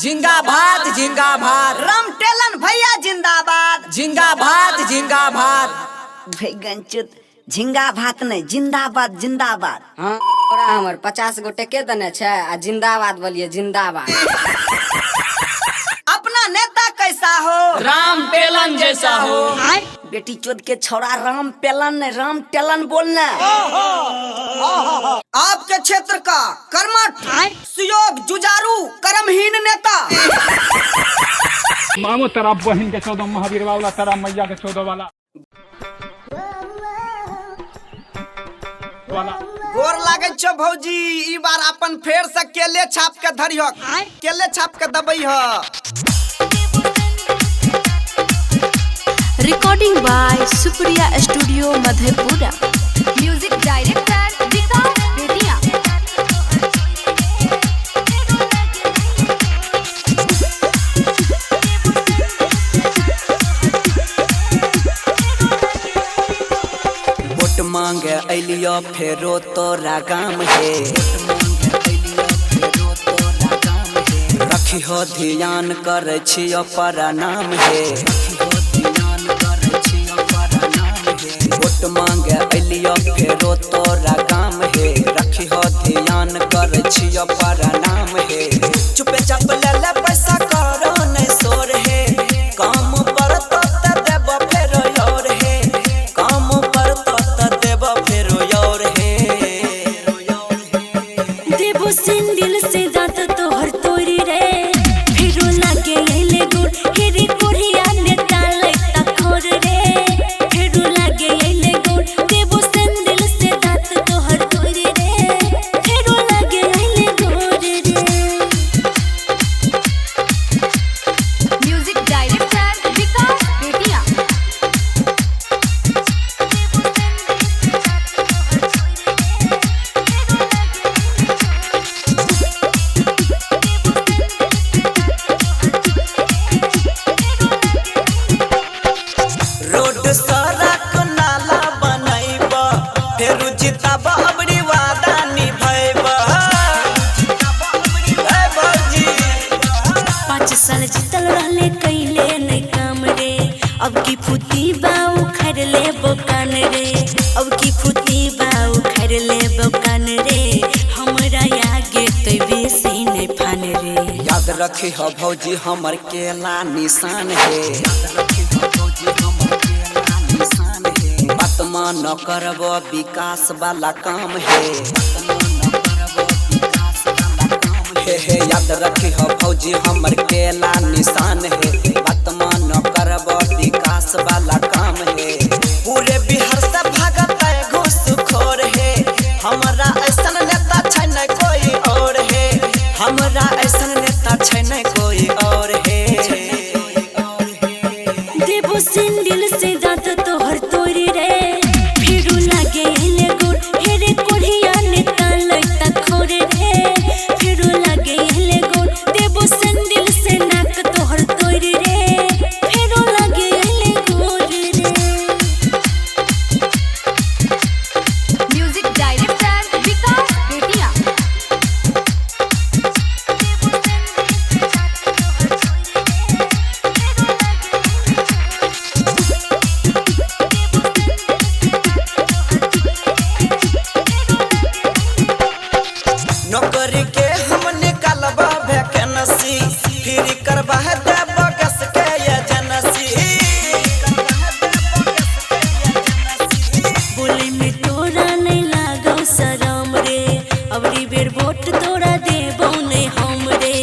जिंगाबाद जिंगाबाद। Ram talon भैया जिंदाबाद। जिंगाबाद जिंगाबाद। भैगन चुत झिंगा भात नहीं जिंदाबाद जिंदाबाद। हाँ हमर 50 गो टेके देने छे आ जिंदाबाद बोलिए जिंदाबाद। अपना नेता कैसा हो? राम टेलन जैसा हो। बेटी चोद के छोरा राम पेलन ने राम टेलन बोलना। आपके क्षेत्र का कर्मठ सुयोग जुझारू कर्महीन नेता। मामो तेरा बहन के 14 महावीर वाला, तेरा मैया के 14 वाला। गोर लागे छो भौजी, ई बार अपन फेर से केले छाप के धरियो, केले छाप के दबई ह। Recording by Supriya Studio Madhepura. Music Director Vikas Bedia. Vote मांगे अलियो फेरो तोरा गाम है। रखी हो ध्यान करे छियो प्रणाम है। वोट मांगे अलियो फेरो तोरा गाम है। रखी हो ध्यान करे छियो प्रणाम है। चुपे चाप ले ले पैसा करो नहीं सोर है। काम पर तो देव फेरो और है। काम पर तो देव फेरो और है। देवो सिंदिल से जात तो हर तोरी रे। फिरो लागे एले गुड़ हेरी कोरिया नेता लेता खोर रे। फिरो लागे एले गुड़ देवो सिंदिल से जात तो हर तोरी रे। फिरो लागे एले गुड़ रे। Music Director Vikas Bedia. Road सड़क नाला बनैब, फेरू जिताब अबरी वादा निभैब। ए भौजी 5 साल जीतल रहले कैले नहीं काम रे। अब की फुती बाऊ खर ले बोकान रे। अब की फुती बाऊ खर ले बोकान रे। हमरा आगे तो बेसी नहीं फान रे। याद रखी हो भौजी हमर केला निशान है। बात मान करब विकास वाला काम है। हे याद रखी हो भौजी हमर केला निशान है। बात मान करब विकास वाला काम है। पूरे बिहार से भागत घूसखोर है। हमरा ऐसन नेता छै नहीं कोई और है। हमरा ऐसन नेता छै नहीं कोई और है। देवो सिंदिल से जात तो हर तोरी रे। फिरू लागे एले गुड़ हेरे कोरिया नेता लेता खोर रे। फिरू लागे एले गुड़ देवो सिंदिल से नाक तो हर तोरी रे। फिरू लागे एले गुड़ रे। Music Director Vikas Bedia. नौकरी के हम निकालबा वैकेंसी। फिर करबा देब गैस के एजेंसी। बोले में तोरा नहीं लागो शरम रे। अबरी बेर वोट तोरा देबो नहीं हम रे।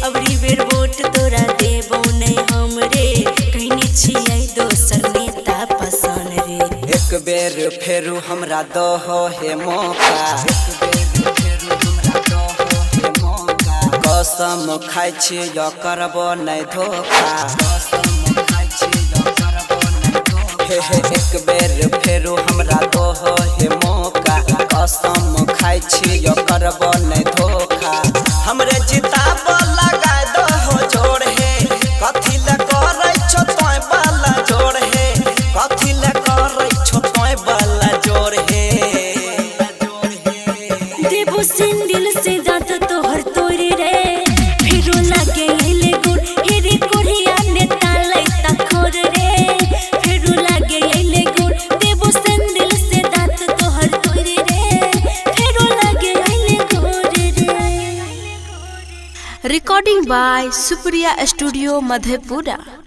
अबरी बेर वोट तोरा देबो नहीं हम रे। कहनी छियै दोसर नेता पसंद रे। एक बेर फेरू हमरा दहो हे मौका। कसम खाइ छियो करब नहीं धोखा। एक बेर फेरू हमरा दहो हे मौका। कसम खाइ छियो करब नहीं धोखा। हमरे जिताब लगा दहो जोड़ है। कथी ले करै छो तोय वाला जोड़ है। कथी ले करै छो तोय वाला जोड़ है। देवो सिंदिल से जात तो हर तोरी रे। फिरू लागे Recording by Supriya Studio Madhepura.